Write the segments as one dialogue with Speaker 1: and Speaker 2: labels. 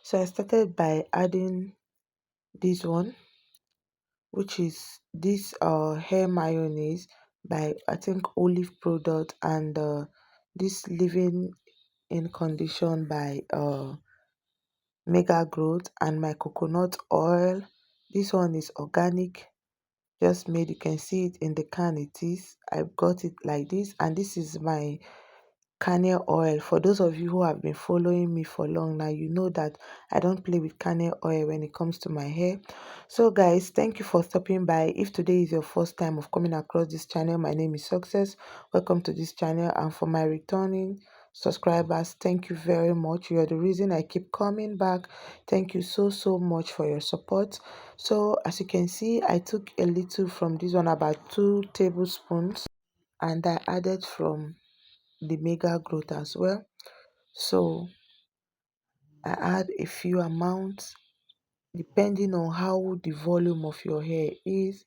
Speaker 1: So I started by adding this one, which is this hair mayonnaise by I think Olive Product, and this living in condition by Mega Growth, and my coconut oil. This one is organic, just made. You can see it in the can. It is, I got it like this, and this is my kernel oil. For those of you who have been following me for long now, you know that I don't play with kernel oil when it comes to my hair. So guys, thank you for stopping by. If today is your first time of coming across this channel, my name is Success. Welcome to this channel. And for my returning subscribers, thank you very much. You are the reason I keep coming back. Thank you so much for your support. So as you can see, I took a little from this one, about 2 tablespoons, and I added from the Mega Growth as well. So I add a few amounts depending on how the volume of your hair is.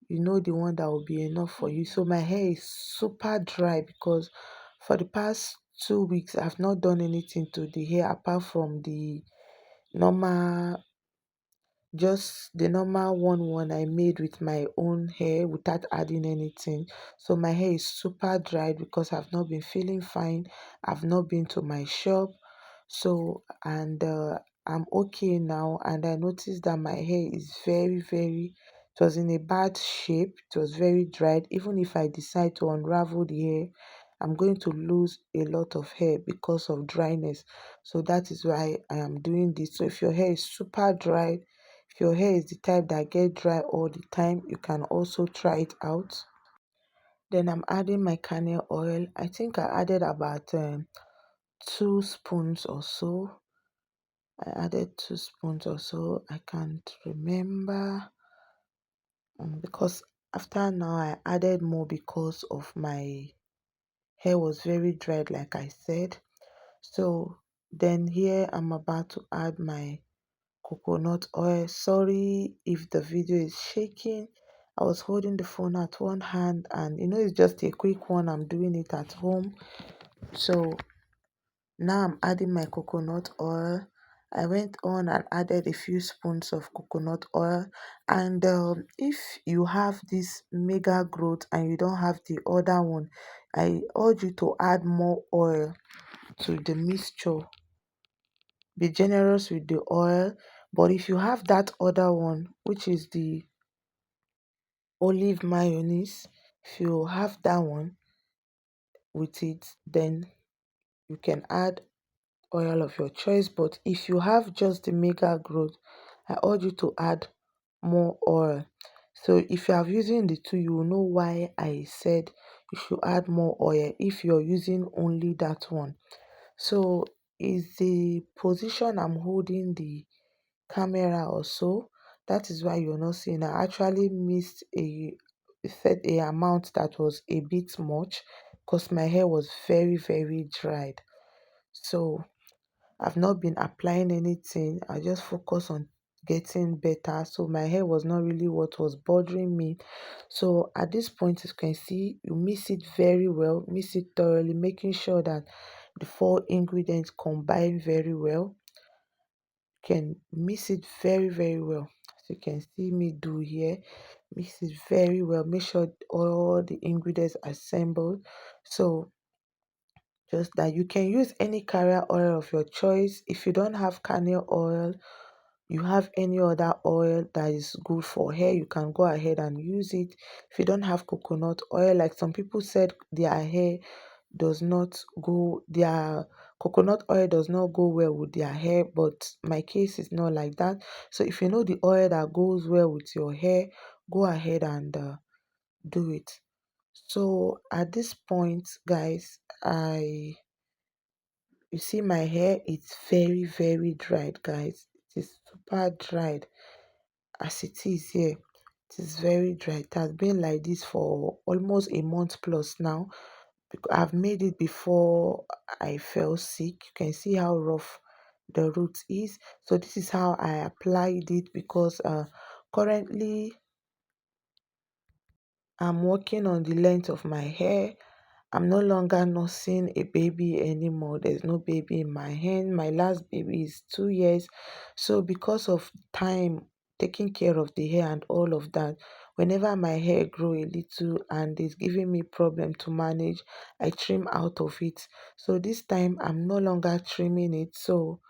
Speaker 1: You know the one that will be enough for you. So my hair is super dry because for the past 2 weeks I've not done anything to the hair apart from the normal, just the normal one I made with my own hair without adding anything. So my hair is super dry because I've not been feeling fine. I've not been to my shop. So, and I'm okay now, and I noticed that my hair is very, it was in a bad shape. It was very dried. Even if I decide to unravel the hair, I'm going to lose a lot of hair because of dryness. So that is why I am doing this. So if your hair is super dry, if your hair is the type that get dry all the time, you can also try it out. Then I'm adding my kernel oil. I think I added about 2 spoons or so. I added 2 spoons or so. I can't remember, because after now I added more because of my hair was very dried, like I said. So then here I'm about to add my coconut oil. Sorry if the video is shaking. I was holding the phone at one hand, and it's just a quick one. I'm doing it at home. So now I'm adding my coconut oil. I went on and added a few spoons of coconut oil. And if you have this Mega Growth and you don't have the other one, I urge you to add more oil to the mixture. Be generous with the oil. But if you have that other one, which is the olive mayonnaise, if you have that one with it, then you can add oil of your choice. But if you have just the Mega Growth, I urge you to add more oil. So if you are using the two, you will know why I said you should add more oil if you're using only that one. So is the position I'm holding the camera or so. That is why you're not seeing. I actually missed set a amount that was a bit much because my hair was very dried. So I've not been applying anything. I just focus on getting better. So my hair was not really what was bothering me. So at this point, as you can see, you mix it very well, mix it thoroughly, making sure that the 4 ingredients combine very well. Can mix it very well, as you can see me do here. Mix it very well, make sure all the ingredients are assembled. So just that, you can use any carrier oil of your choice. If you don't have kernel oil, you have any other oil that is good for hair, you can go ahead and use it. If you don't have coconut oil, like some people said their hair does not go, their coconut oil does not go well with their hair, but my case is not like that. So if you know the oil that goes well with your hair, go ahead and do it. So at this point, guys, you see my hair, it's very dried, guys. It is super dried as it is here. It is very dry. It has been like this for almost a month plus now, because I've made it before I fell sick. You can see how rough the root is. So this is how I applied it, because currently I'm working on the length of my hair. I'm no longer nursing a baby anymore. There's no baby in my hand. My last baby is 2 years. So because of time taking care of the hair and all of that, whenever my hair grow a little and it's giving me problem to manage, I trim out of it. So this time I'm no longer trimming it. So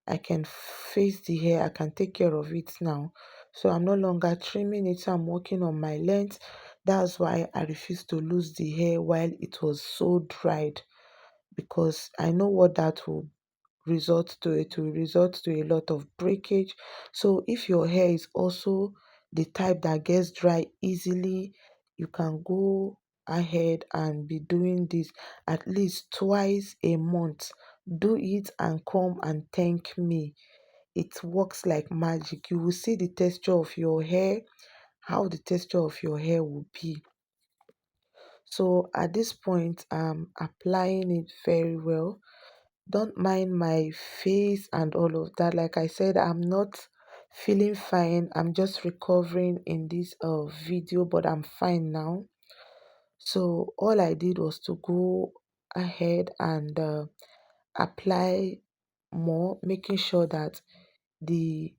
Speaker 1: I can face the hair, I can take care of it now. So I'm no longer trimming it, so I'm working on my length. That's why I refuse to lose the hair while it was so dried, because I know what that will result to. It will result to a lot of breakage. So if your hair is also the type that gets dry easily, you can go ahead and be doing this at least twice a month. Do it and come and thank me. It works like magic. You will see the texture of your hair, how the texture of your hair will be. So at this point, I'm applying it very well. Don't mind my face and all of that. Like I said, I'm not feeling fine. I'm just recovering in this video, but I'm fine now. So all I did was to go ahead and apply more, making sure that the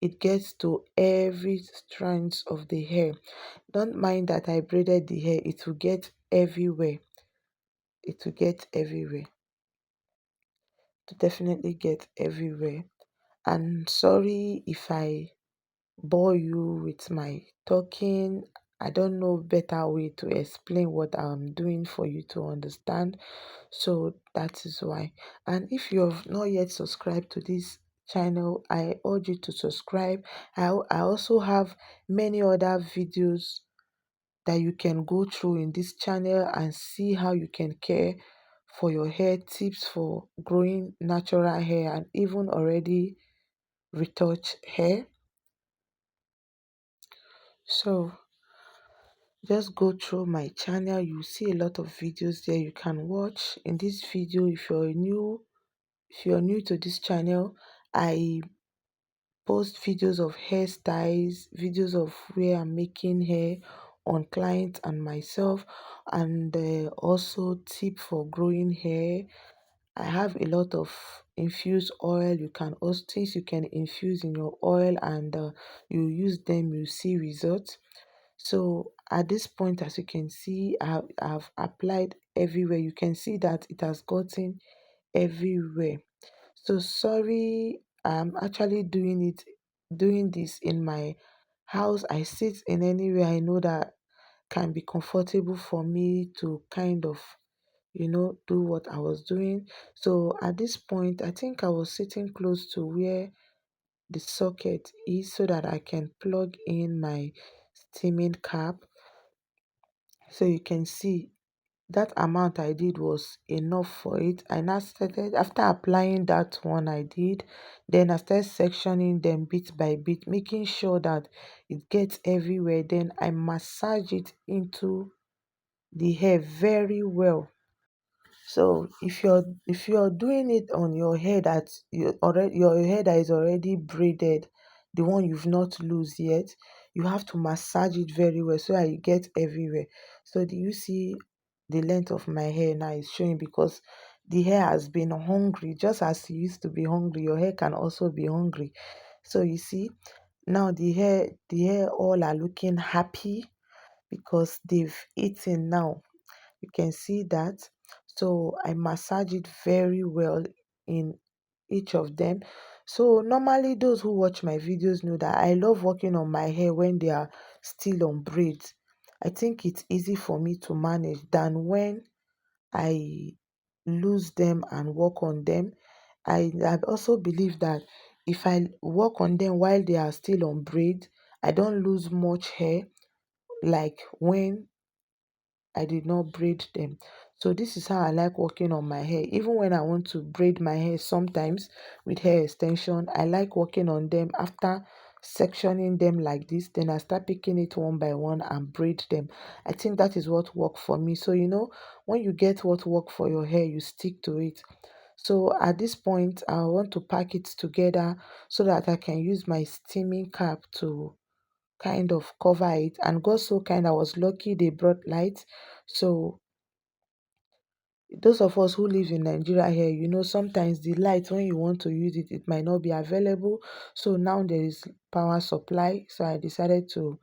Speaker 1: it gets to every strands of the hair. Don't mind that I braided the hair, it will get everywhere. It will get everywhere. To definitely get everywhere. And sorry if I bore you with my talking. I don't know better way to explain what I'm doing for you to understand. So that is why. And if you have not yet subscribed to this channel, I urge you to subscribe. I also have many other videos that you can go through in this channel and see how you can care for your hair, tips for growing natural hair and even already retouched hair. So just go through my channel, you see a lot of videos there you can watch. In this video, if you're new to this channel, I post videos of hairstyles, videos of where I'm making hair on clients and myself, and also tip for growing hair. I have a lot of infused oil. You can also things you can infuse in your oil, and you use them, you see results. So at this point, as you can see, I've applied everywhere. You can see that it has gotten everywhere. So sorry, I'm actually doing this in my house. I sit in anywhere I know that can be comfortable for me to kind of, do what I was doing. So at this point, I think I was sitting close to where the socket is so that I can plug in my steaming cap. So you can see that amount I did was enough for it. I now started, after applying that one I did, then I started sectioning them bit by bit, making sure that it gets everywhere. Then I massage it into the hair very well. So if you're doing it on your hair that your hair that is already braided, the one you've not loose yet, you have to massage it very well so that it gets everywhere. So do you see the length of my hair now is showing because the hair has been hungry, just as you used to be hungry, your hair can also be hungry. So you see now the hair all are looking happy because they've eaten now. You can see that. So I massage it very well in each of them. So normally those who watch my videos know that I love working on my hair when they are still on braids. I think it's easy for me to manage than when I lose them and work on them. I also believe that if I work on them while they are still on braid, I don't lose much hair like when I did not braid them. So this is how I like working on my hair. Even when I want to braid my hair sometimes with hair extension, I like working on them after sectioning them like this. Then I start picking it one by one and braid them. I think that is what worked for me. So when you get what work for your hair, you stick to it. So at this point, I want to pack it together so that I can use my steaming cap to kind of cover it. And God so kind, I was lucky they brought light. So those of us who live in Nigeria here, sometimes the light, when you want to use it, it might not be available. So now there is power supply. So I decided to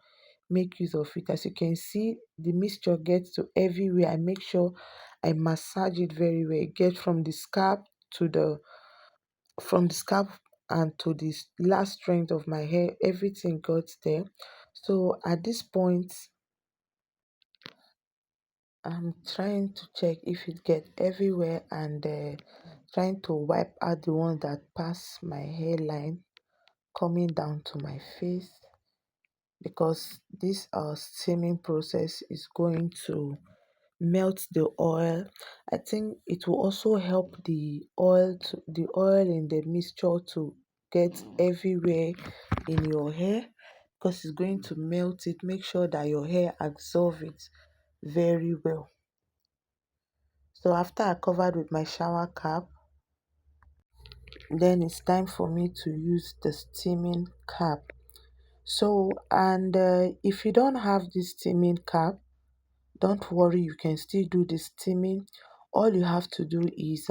Speaker 1: make use of it. As you can see, the mixture gets to everywhere. I make sure I massage it very well. It gets to the from the scalp and to the last strength of my hair. Everything got there. So at this point, I'm trying to check if it get everywhere, and trying to wipe out the one that pass my hairline coming down to my face, because this steaming process is going to melt the oil. I think it will also help the oil in the mixture to get everywhere in your hair, because it's going to melt it. Make sure that your hair absorb it very well. So after I covered with my shower cap, then it's time for me to use the steaming cap. So, and if you don't have this steaming cap, don't worry, you can still do the steaming. All you have to do is,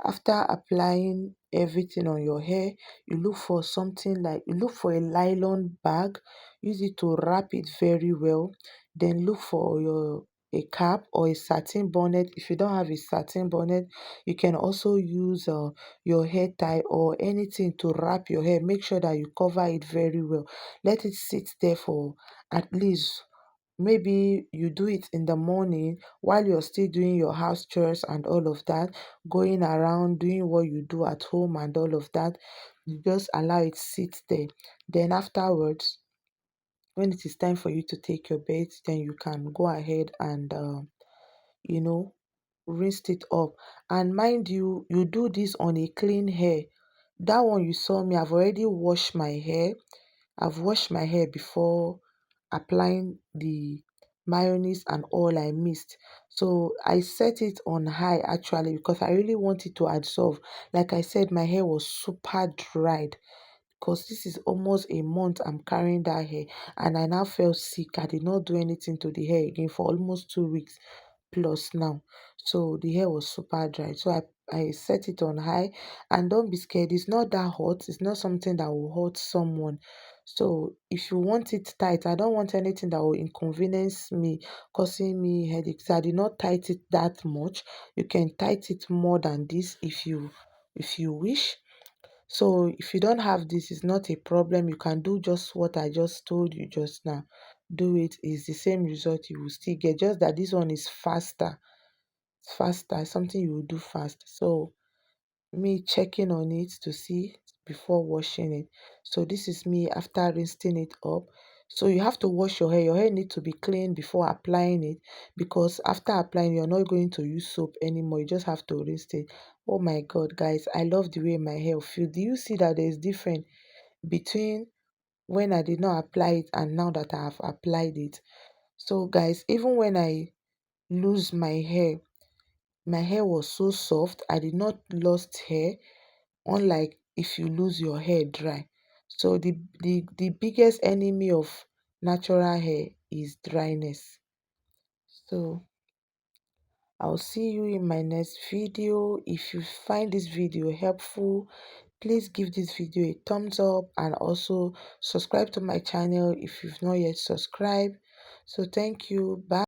Speaker 1: after applying everything on your hair, you look for a nylon bag, use it to wrap it very well. Then look for your a cap or a satin bonnet. If you don't have a satin bonnet, you can also use your hair tie or anything to wrap your hair. Make sure that you cover it very well. Let it sit there for at least, maybe you do it in the morning while you're still doing your house chores and all of that, going around doing what you do at home and all of that. You just allow it sit there. Then afterwards, when it is time for you to take your bath, then you can go ahead and you know rinse it up. And mind you, you do this on a clean hair. That one you saw me, I've washed my hair before applying the mayonnaise and all I missed. So I set it on high actually, because I really want it to absorb. Like I said, my hair was super dried, because this is almost a month I'm carrying that hair, and I now felt sick. I did not do anything to the hair again for almost 2 weeks plus now. So the hair was super dry. So I set it on high, and don't be scared. It's not that hot. It's not something that will hurt someone. So if you want it tight, I don't want anything that will inconvenience me, causing me headaches. So I did not tight it that much. You can tight it more than this if you wish. So if you don't have this, it's not a problem. You can do just what I just told you just now. Do it. It's the same result you will still get. Just that this one is faster. It's faster. It's something you will do fast. So me checking on it to see before washing it. So this is me after rinsing it up. So you have to wash your hair. Your hair needs to be clean before applying it, because after applying, you're not going to use soap anymore. You just have to rinse it. Oh my god, guys, I love the way my hair feels. Do you see that there's difference between when I did not apply it and now that I have applied it? So guys, even when I lose my hair was so soft. I did not lost hair, unlike if you lose your hair dry. So the biggest enemy of natural hair is dryness. So I'll see you in my next video. If you find this video helpful, please give this video a thumbs up, and also subscribe to my channel if you've not yet subscribed. So thank you. Bye.